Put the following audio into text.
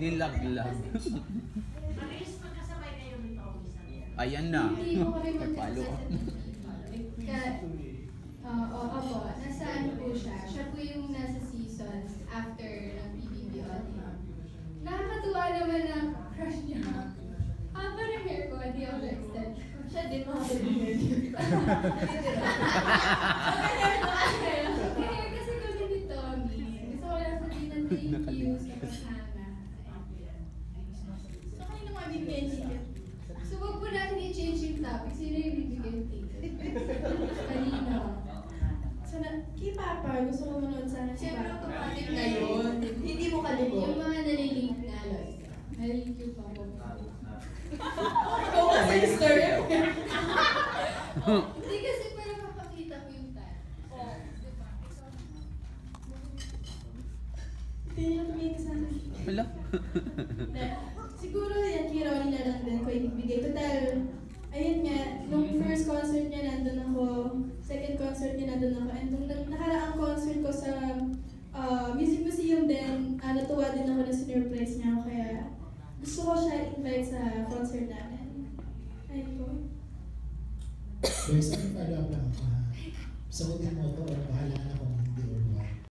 Nilaglag. Mabilis magkasabay kayo ng Tommy sa niya. Ayan na. Hindi ko kami Palo. Opo, nasa ano po siya. Siya po yung nasa seasons after ng PBB audition. Nakakatuwa naman na crush niya. Parang hair ko, hindi ako extend. Siya din mga hair Kaya kasi kami ni Tommy. Gusto ko lang sabihin ng thank you sa paghanga. So, kanino mga bibigyan ticket? So, wag po natin i-change yung topic. Sino yung bibigyan ticket? Kanino? Sana, kay Papa, gusto ko manood sana si Siyempre, Papa. automatic na yun. Hindi mo kalibot. Yung mga nalilink na, Lois. Nalilink yung Papa. Ikaw ang sister. Hindi kasi para mapakita ko yung time. Diba? Hindi na tumingin sa akin. Wala. Siguro yan, kay Ronnie na lang din ko ibigay. Total, ayun nga, nung first concert niya nandun ako, second concert niya nandun ako, and nung nakaraang concert ko sa Music Museum din, natuwa din ako na sinurprise niya ako, kaya gusto ko siya invite sa concert namin. Ayun po. There's a follow-up lang. Sagutin mo ito or